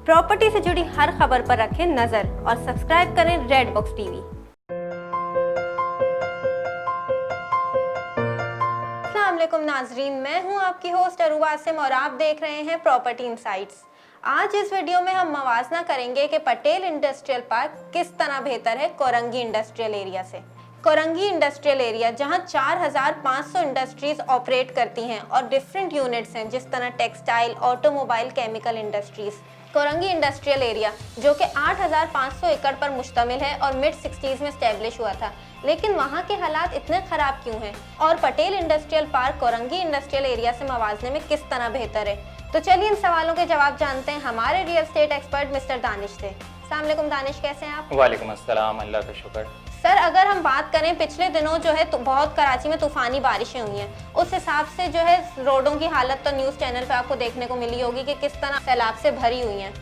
Property से जुड़ी हर खबर पर रखें नजर और सब्सक्राइब करें रेड बॉक्स टीवी। अस्सलाम वालेकुम नाजरीन, मैं हूं आपकी होस्ट अरूबा आसिम और आप देख रहे हैं प्रॉपर्टी इनसाइट्स। आज इस वीडियो में हम मवाजना करेंगे कि पटेल इंडस्ट्रियल पार्क किस तरह बेहतर है कोरंगी इंडस्ट्रियल एरिया से। कोरंगी इंडस्ट्रियल एरिया जहां 4500 इंडस्ट्रीज ऑपरेट करती हैं और डिफरेंट यूनिट्स हैं, जिस तरह textile, automobile, chemical industries. Korangi industrial area जो कि 8500 एकड़ पर मुश्तमिल है और मिड 60s में स्टैब्लिश हुआ था, लेकिन वहाँ के हालात इतने ख़राब क्यों हैं और Patel industrial park Korangi industrial area से मवाजने में किस तरह बेहतर है। तो चलिए इन सवालों के जवाब जानते हैं हमारे real estate expert mister Danish से। अस्सलाम वालेकुम दानिश, कैसे हैं आप? वालेकुम अस्सलाम, अल्लाह का शुक्र। सर, अगर हम बात करें पिछले दिनों जो है तो बहुत कराची में तूफानी बारिशें हुई हैं, उस हिसाब से जो है रोडों की हालत तो न्यूज़ चैनल पे आपको देखने को मिली होगी कि किस तरह सैलाब से भरी हुई हैं।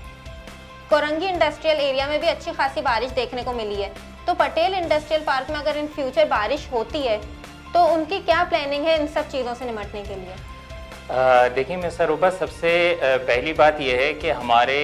कोरंगी इंडस्ट्रियल एरिया में भी अच्छी खासी बारिश देखने को मिली है, तो पटेल इंडस्ट्रियल पार्क में अगर इन फ्यूचर बारिश होती है तो उनकी क्या प्लानिंग है इन सब चीज़ों से निपटने के लिए? देखिए मिस्टर रूबा, सबसे पहली बात यह है कि हमारे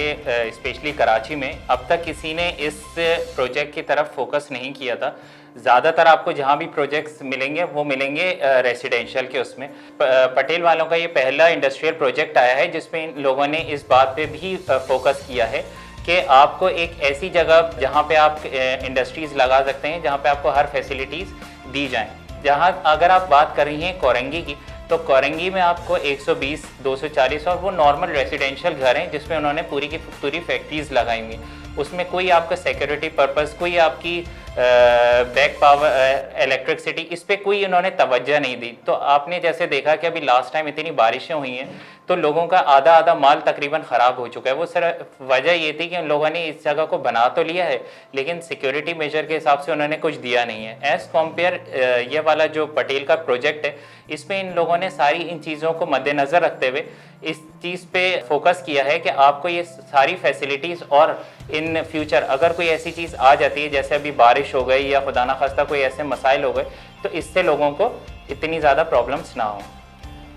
स्पेशली कराची में अब तक किसी ने इस प्रोजेक्ट की तरफ फोकस नहीं किया था। ज़्यादातर आपको जहाँ भी प्रोजेक्ट्स मिलेंगे वो मिलेंगे रेसिडेंशियल के उसमें। पटेल वालों का ये पहला इंडस्ट्रियल प्रोजेक्ट आया है जिसमें इन लोगों ने इस बात पे भी फोकस किया है कि आपको एक ऐसी जगह जहाँ पे आप इंडस्ट्रीज़ लगा सकते हैं, जहाँ पे आपको हर फैसिलिटीज़ दी जाएँ। जहाँ अगर आप बात कर रही हैं कोरंगी की, तो कोरंगी में आपको 120, 240 और वो नॉर्मल रेसिडेंशियल घर हैं जिसमें उन्होंने पूरी की पूरी फैक्ट्रीज लगाई हुई। उसमें कोई आपका सिक्योरिटी पर्पस, कोई आपकी बैक पावर, इलेक्ट्रिसिटी, इस पर कोई उन्होंने तवज्जो नहीं दी। तो आपने जैसे देखा कि अभी लास्ट टाइम इतनी बारिशें हुई हैं तो लोगों का आधा माल तकरीबन ख़राब हो चुका है। वो सिर्फ वजह ये थी कि उन लोगों ने इस जगह को बना तो लिया है लेकिन सिक्योरिटी मेजर के हिसाब से उन्होंने कुछ दिया नहीं है। एज़ कम्पेयर ये वाला जो पटेल का प्रोजेक्ट है, इसमें इन लोगों ने सारी इन चीज़ों को मद्देनज़र रखते हुए इस चीज़ पे फोकस किया है कि आपको ये सारी फैसिलिटीज़, और इन फ्यूचर अगर कोई ऐसी चीज़ आ जाती है जैसे अभी बारिश हो गई या खुदा ना खास्ता कोई ऐसे मसाइल हो गए, तो इससे लोगों को इतनी ज़्यादा प्रॉब्लम्स ना हो।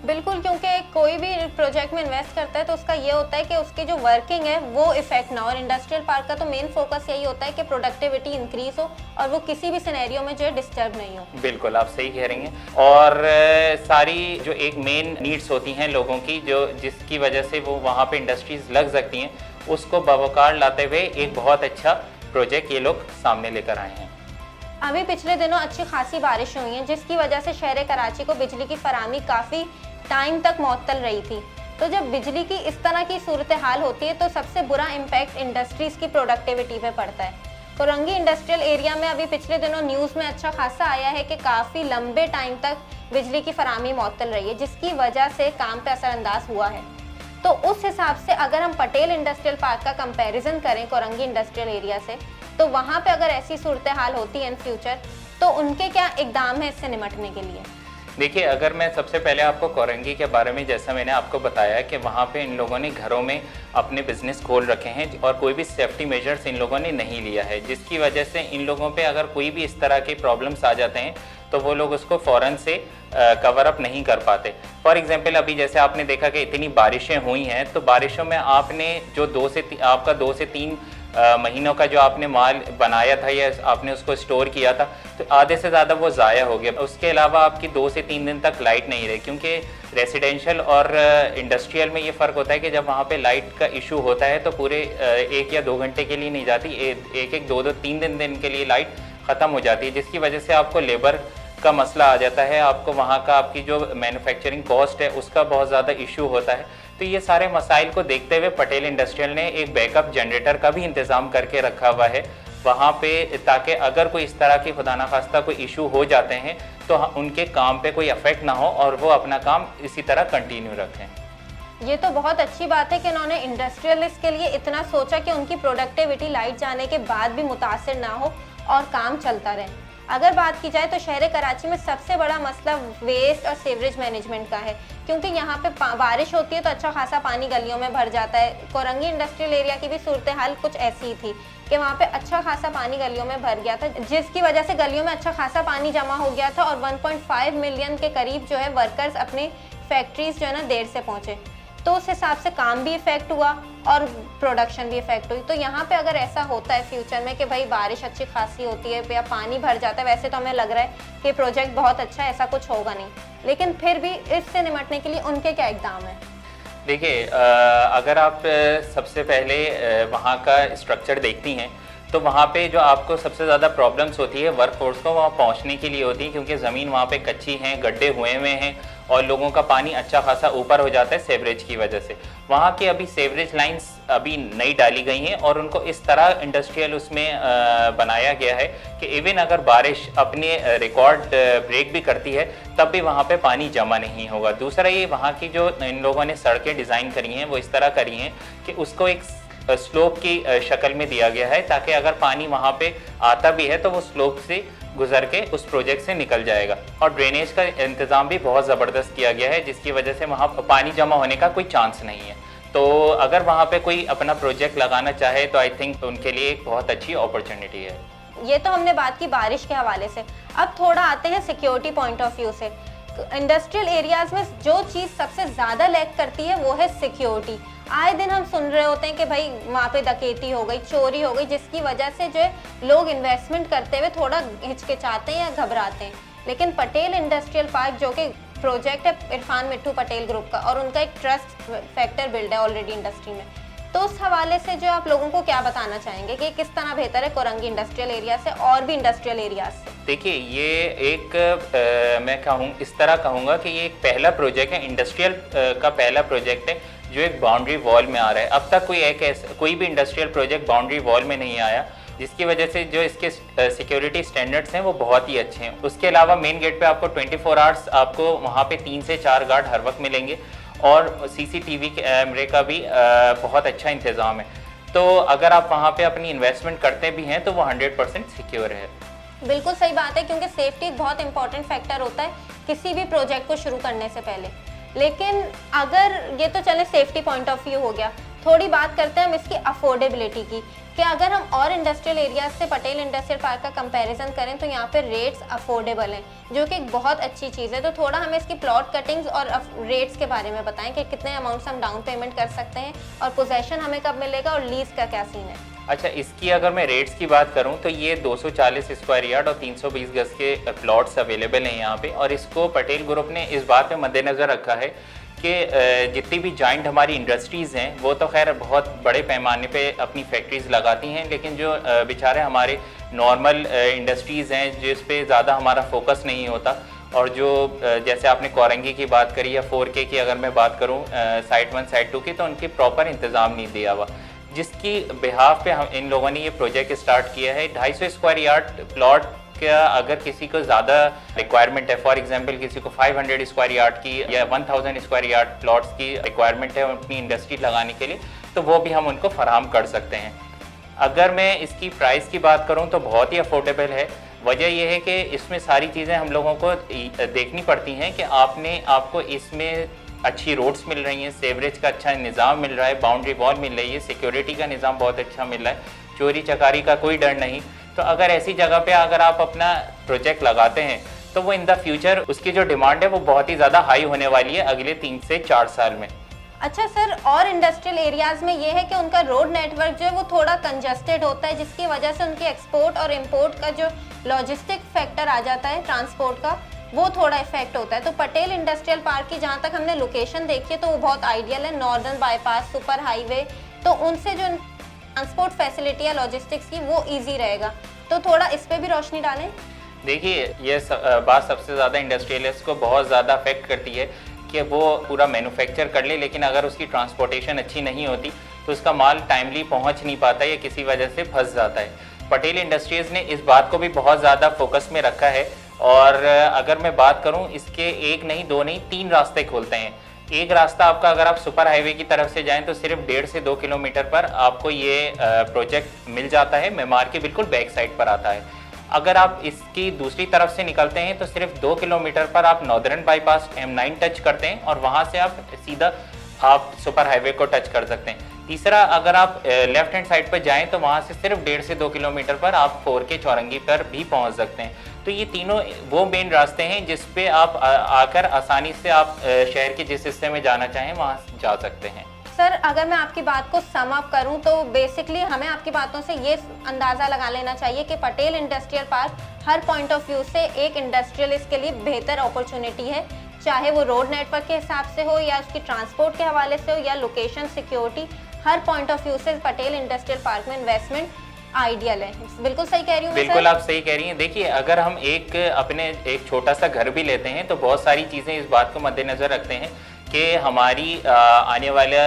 बिल्कुल, क्योंकि कोई भी प्रोजेक्ट में इन्वेस्ट करता है तो उसका ये होता है कि उसकी जो वर्किंग है वो इफेक्ट ना हो। और इंडस्ट्रियल पार्क का तो मेन फोकस यही होता है कि प्रोडक्टिविटी इंक्रीज हो और वो किसी भी सिनेरियो में जो है डिस्टर्ब नहीं हो। बिल्कुल, आप सही कह रही हैं। और सारी जो एक मेन नीड्स होती हैं लोगों की, जो जिसकी वजह से वो वहाँ पे इंडस्ट्रीज लग सकती हैं, उसको बवकार लाते हुए एक बहुत अच्छा प्रोजेक्ट ये लोग सामने लेकर आए हैं। अभी पिछले दिनों अच्छी खासी बारिश हुई है जिसकी वजह से शहर कराची को बिजली की फराहमी काफ़ी टाइम तक मुअत्तल रही थी। तो जब बिजली की इस तरह की सूरत हाल होती है तो सबसे बुरा इम्पैक्ट इंडस्ट्रीज़ की प्रोडक्टिविटी पे पड़ता है। कोरंगी इंडस्ट्रियल एरिया में अभी पिछले दिनों न्यूज़ में अच्छा खासा आया है कि काफ़ी लंबे टाइम तक बिजली की फराहमी मुअत्तल रही है, जिसकी वजह से काम पे असरअंदाज हुआ है। तो उस हिसाब से अगर हम पटेल इंडस्ट्रियल पार्क का कंपैरिजन करें कोरंगी इंडस्ट्रियल एरिया से, तो वहाँ पे अगर ऐसी सूरत हाल होती है इन फ्यूचर तो उनके क्या इकदाम है इससे निपटने के लिए? देखिए, अगर मैं सबसे पहले आपको कोरंगी के बारे में, जैसा मैंने आपको बताया कि वहाँ पे इन लोगों ने घरों में अपने बिजनेस खोल रखे हैं और कोई भी सेफ्टी मेजर्स इन लोगों ने नहीं लिया है, जिसकी वजह से इन लोगों पे अगर कोई भी इस तरह के प्रॉब्लम्स आ जाते हैं तो वो लोग उसको फ़ौरन से कवर अप नहीं कर पाते। फॉर एग्जांपल, अभी जैसे आपने देखा कि इतनी बारिशें हुई हैं, तो बारिशों में आपने जो आपका 2 से 3 महीनों का जो आपने माल बनाया था या आपने उसको स्टोर किया था, तो आधे से ज़्यादा वो ज़ाया हो गया। उसके अलावा आपकी 2 से 3 दिन तक लाइट नहीं रही, क्योंकि रेसिडेंशियल और इंडस्ट्रियल में ये फ़र्क होता है कि जब वहाँ पे लाइट का इशू होता है तो पूरे 1 या 2 घंटे के लिए नहीं जाती, एक 2-2, 3 दिन के लिए लाइट ख़त्म हो जाती है, जिसकी वजह से आपको लेबर का मसला आ जाता है, आपको वहाँ का आपकी जो मैन्युफैक्चरिंग कॉस्ट है उसका बहुत ज़्यादा इशू होता है। तो ये सारे मसाइल को देखते हुए पटेल इंडस्ट्रियल ने एक बैकअप जनरेटर का भी इंतज़ाम करके रखा हुआ है वहाँ पे, ताकि अगर कोई इस तरह की खुदा ना खास्ता कोई इशू हो जाते हैं तो उनके काम पे कोई अफेक्ट ना हो और वो अपना काम इसी तरह कंटिन्यू रखें। ये तो बहुत अच्छी बात है कि उन्होंने इंडस्ट्रियलिस्ट के लिए इतना सोचा कि उनकी प्रोडक्टिविटी लाइट जाने के बाद भी मुतासिर ना हो और काम चलता रहे। अगर बात की जाए तो शहर कराची में सबसे बड़ा मसला वेस्ट और सीवरेज मैनेजमेंट का है, क्योंकि यहाँ पे बारिश होती है तो अच्छा खासा पानी गलियों में भर जाता है। कोरंगी इंडस्ट्रियल एरिया की भी सूरत हाल कुछ ऐसी ही थी कि वहाँ पे अच्छा खासा पानी गलियों में भर गया था, जिसकी वजह से गलियों में अच्छा खासा पानी जमा हो गया था और 1.5 मिलियन के करीब जो है वर्कर्स अपने फैक्ट्रीज जो है ना देर से पहुँचे। तो उस हिसाब से काम भी इफेक्ट हुआ और प्रोडक्शन भी इफेक्ट हुई। तो यहाँ पे अगर ऐसा होता है फ्यूचर में कि भाई बारिश अच्छी खासी होती है या पानी भर जाता है, वैसे तो हमें लग रहा है कि प्रोजेक्ट बहुत अच्छा है, ऐसा कुछ होगा नहीं, लेकिन फिर भी इससे निपटने के लिए उनके क्या इकदाम है? देखिए, अगर आप सबसे पहले वहाँ का स्ट्रक्चर देखती हैं तो वहाँ पे जो आपको सबसे ज़्यादा प्रॉब्लम्स होती है वर्कफोर्स को वहाँ पहुँचने के लिए होती है, क्योंकि ज़मीन वहाँ पे कच्ची हैं, गड्ढे हुए हुए हैं और लोगों का पानी अच्छा खासा ऊपर हो जाता है सेवरेज की वजह से। वहाँ की अभी सेवरेज लाइंस अभी नई डाली गई हैं और उनको इस तरह इंडस्ट्रियल उसमें बनाया गया है कि इवन अगर बारिश अपने रिकॉर्ड ब्रेक भी करती है तब भी वहाँ पे पानी जमा नहीं होगा। दूसरा, ये वहाँ की जो इन लोगों ने सड़कें डिज़ाइन करी हैं वो इस तरह करी हैं कि उसको एक स्लोप की शक्ल में दिया गया है, ताकि अगर पानी वहाँ पे आता भी है तो वो स्लोप से गुजर के उस प्रोजेक्ट से निकल जाएगा। और ड्रेनेज का इंतज़ाम भी बहुत ज़बरदस्त किया गया है, जिसकी वजह से वहाँ पानी जमा होने का कोई चांस नहीं है। तो अगर वहाँ पे कोई अपना प्रोजेक्ट लगाना चाहे तो आई थिंक उनके लिए एक बहुत अच्छी अपॉर्चुनिटी है। ये तो हमने बात की बारिश के हवाले से। अब थोड़ा आते हैं सिक्योरिटी पॉइंट ऑफ व्यू से। इंडस्ट्रियल एरियाज में जो चीज़ सबसे ज़्यादा लैक करती है वो है सिक्योरिटी। आए दिन हम सुन रहे होते हैं कि भाई वहाँ पे डकैती हो गई, चोरी हो गई, जिसकी वजह से जो है लोग इन्वेस्टमेंट करते हुए थोड़ा हिचकिचाते हैं या घबराते हैं। लेकिन पटेल इंडस्ट्रियल पार्क जो कि प्रोजेक्ट है इरफान मिट्ठू पटेल ग्रुप का, और उनका एक ट्रस्ट फैक्टर बिल्ड है ऑलरेडी इंडस्ट्री में, तो उस हवाले से जो आप लोगों को क्या बताना चाहेंगे कि किस तरह बेहतर है कोरंगी इंडस्ट्रियल एरिया से और भी इंडस्ट्रियल एरियाज से? देखिए, ये एक मैं इस तरह कहूँगा कि ये एक पहला प्रोजेक्ट है, इंडस्ट्रियल का पहला प्रोजेक्ट है जो एक बाउंड्री वॉल में आ रहा है। अब तक कोई भी इंडस्ट्रियल प्रोजेक्ट बाउंड्री वॉल में नहीं आया, जिसकी वजह से जो इसके सिक्योरिटी स्टैंडर्ड्स हैं वो बहुत ही अच्छे हैं। उसके अलावा मेन गेट पे आपको 24 आवर्स आपको वहाँ पे 3 से 4 गार्ड हर वक्त मिलेंगे और सीसीटीवी कैमरे का भी बहुत अच्छा इंतज़ाम है। तो अगर आप वहाँ पे अपनी इन्वेस्टमेंट करते भी हैं तो वो 100% सिक्योर है। बिल्कुल सही बात है, क्योंकि सेफ्टी एक बहुत इंपॉर्टेंट फैक्टर होता है किसी भी प्रोजेक्ट को शुरू करने से पहले। लेकिन अगर ये तो चले सेफ्टी पॉइंट ऑफ व्यू हो गया, थोड़ी बात करते हैं हम इसकी अफोर्डेबिलिटी की, कि अगर हम और इंडस्ट्रियल एरियाज से पटेल इंडस्ट्रियल पार्क का कंपैरिजन करें तो यहाँ पे रेट्स अफोर्डेबल हैं, जो कि एक बहुत अच्छी चीज़ है। तो थोड़ा हमें इसकी प्लॉट कटिंग्स और रेट्स के बारे में बताएं कि कितने अमाउंट्स हम डाउन पेमेंट कर सकते हैं और पोजेशन हमें कब मिलेगा और लीज का क्या सीन है? अच्छा, इसकी अगर मैं रेट्स की बात करूं तो ये 240 स्क्वायर यार्ड और 320 गज के प्लॉट्स अवेलेबल हैं यहाँ पे। और इसको पटेल ग्रुप ने इस बात पे मद्देनज़र रखा है कि जितनी भी जॉइंट हमारी इंडस्ट्रीज़ हैं वो तो खैर बहुत बड़े पैमाने पे अपनी फैक्ट्रीज़ लगाती हैं, लेकिन जो बेचारे हमारे नॉर्मल इंडस्ट्रीज़ हैं जिस पे ज़्यादा हमारा फोकस नहीं होता, और जो जैसे आपने कोरंगी की बात करी या 4K की अगर मैं बात करूँ साइट 1 साइट 2 की, तो उनकी प्रॉपर इंतज़ाम नहीं दिया हुआ, जिसकी बिहाफ पे हम इन लोगों ने ये प्रोजेक्ट स्टार्ट किया है। 250 स्क्वायर यार्ड प्लॉट का अगर किसी को ज़्यादा रिक्वायरमेंट है, फॉर एग्जांपल किसी को 500 स्क्वायर यार्ड की या 1000 स्क्वायर यार्ड प्लॉट्स की रिक्वायरमेंट है अपनी इंडस्ट्री लगाने के लिए, तो वो भी हम उनको फराहम कर सकते हैं। अगर मैं इसकी प्राइस की बात करूँ तो बहुत ही अफोर्डेबल है। वजह यह है कि इसमें सारी चीज़ें हम लोगों को देखनी पड़ती हैं कि आपको इसमें अच्छी रोड्स मिल रही हैं, सेवरेज का अच्छा निज़ाम मिल रहा है, बाउंड्री वॉल मिल रही है, सिक्योरिटी का निज़ाम बहुत अच्छा मिल रहा है, चोरी चकारी का कोई डर नहीं। तो अगर ऐसी जगह पे अगर आप अपना प्रोजेक्ट लगाते हैं तो वो इन द फ्यूचर उसकी जो डिमांड है वो बहुत ही ज़्यादा हाई होने वाली है अगले 3 से 4 साल में। अच्छा सर, और इंडस्ट्रियल एरियाज में ये है कि उनका रोड नेटवर्क जो है वो थोड़ा कंजस्टेड होता है, जिसकी वजह से उनकी एक्सपोर्ट और इम्पोर्ट का जो लॉजिस्टिक फैक्टर आ जाता है ट्रांसपोर्ट का, वो थोड़ा इफेक्ट होता है। तो पटेल इंडस्ट्रियल पार्क की जहाँ तक हमने लोकेशन देखी है तो वो बहुत आइडियल है, नॉर्दर्न बाईपास, सुपर हाईवे, तो उनसे जो ट्रांसपोर्ट फैसिलिटी है लॉजिस्टिक्स की वो ईजी रहेगा। तो थोड़ा इस पर भी रोशनी डालें। देखिए, ये बात सबसे ज़्यादा इंडस्ट्रियलिस्ट को बहुत ज़्यादा अफेक्ट करती है कि वो पूरा मैन्युफैक्चर कर ले, लेकिन अगर उसकी ट्रांसपोर्टेशन अच्छी नहीं होती तो उसका माल टाइमली पहुंच नहीं पाता या किसी वजह से फंस जाता है। पटेल इंडस्ट्रीज़ ने इस बात को भी बहुत ज़्यादा फोकस में रखा है, और अगर मैं बात करूं इसके 1 नहीं 2 नहीं 3 रास्ते खोलते हैं। एक रास्ता आपका, अगर आप सुपर हाईवे की तरफ से जाएं तो सिर्फ 1.5 से 2 किलोमीटर पर आपको ये प्रोजेक्ट मिल जाता है, मेमार के बिल्कुल बैक साइड पर आता है। अगर आप इसकी दूसरी तरफ से निकलते हैं तो सिर्फ 2 किलोमीटर पर आप नॉर्दर्न बाईपास M9 टच करते हैं और वहाँ से आप सीधा सुपर हाईवे को टच कर सकते हैं। तीसरा, अगर आप लेफ्ट हैंड साइड पर जाएं तो वहाँ से सिर्फ 1.5 से 2 किलोमीटर पर आप 4K चौरंगी पर भी पहुँच सकते हैं। तो ये तीनों वो मेन रास्ते हैं जिस पे आप आकर आसानी से आप शहर के जिस हिस्से में जाना चाहें वहाँ जा सकते हैं। सर, अगर मैं आपकी बात को सम अप करूं तो बेसिकली हमें आपकी बातों से ये अंदाज़ा लगा लेना चाहिए कि Patel industrial park her point of view से एक इंडस्ट्रियलिस्ट के लिए बेहतर अपॉर्चुनिटी है, चाहे वो रोड नेटवर्क के हिसाब से हो या उसकी ट्रांसपोर्ट के हवाले से हो या location security. Her point of view से पटेल इंडस्ट्रियल पार्क में इन्वेस्टमेंट आइडियल है। बिल्कुल सही कह रही हूँ। बिल्कुल आप सही कह रही हैं। देखिए, अगर हम एक छोटा सा घर भी लेते हैं तो बहुत सारी चीज़ें इस बात को मद्देनज़र रखते हैं कि हमारी आने वाला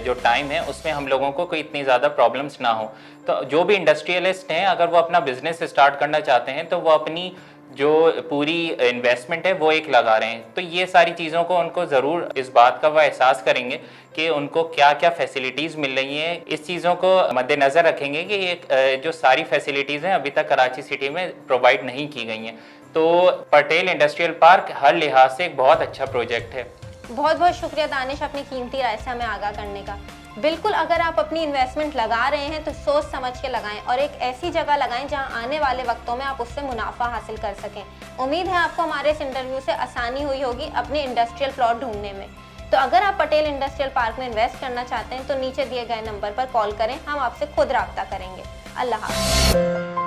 जो टाइम है उसमें हम लोगों को कोई इतनी ज़्यादा प्रॉब्लम्स ना हो। तो जो भी इंडस्ट्रियलिस्ट हैं, अगर वो अपना बिजनेस स्टार्ट करना चाहते हैं तो वो अपनी जो पूरी इन्वेस्टमेंट है वो एक लगा रहे हैं। तो ये सारी चीज़ों को उनको ज़रूर इस बात का वो एहसास करेंगे कि उनको क्या क्या फैसिलिटीज़ मिल रही हैं। इस चीज़ों को मद्देनज़र रखेंगे कि ये जो सारी फैसिलिटीज़ हैं अभी तक कराची सिटी में प्रोवाइड नहीं की गई हैं। तो पटेल इंडस्ट्रियल पार्क हर लिहाज से एक बहुत अच्छा प्रोजेक्ट है। बहुत बहुत शुक्रिया दानिश, अपनी कीमती राय से हमें आगाह करने का। बिल्कुल, अगर आप अपनी इन्वेस्टमेंट लगा रहे हैं तो सोच समझ के लगाएं और एक ऐसी जगह लगाएं जहां आने वाले वक्तों में आप उससे मुनाफा हासिल कर सकें। उम्मीद है आपको हमारे इस इंटरव्यू से आसानी हुई होगी अपने इंडस्ट्रियल प्लॉट ढूंढने में। तो अगर आप पटेल इंडस्ट्रियल पार्क में इन्वेस्ट करना चाहते हैं तो नीचे दिए गए नंबर पर कॉल करें, हम आपसे खुद राब्ता करेंगे। अल्लाह हाफ़िज़।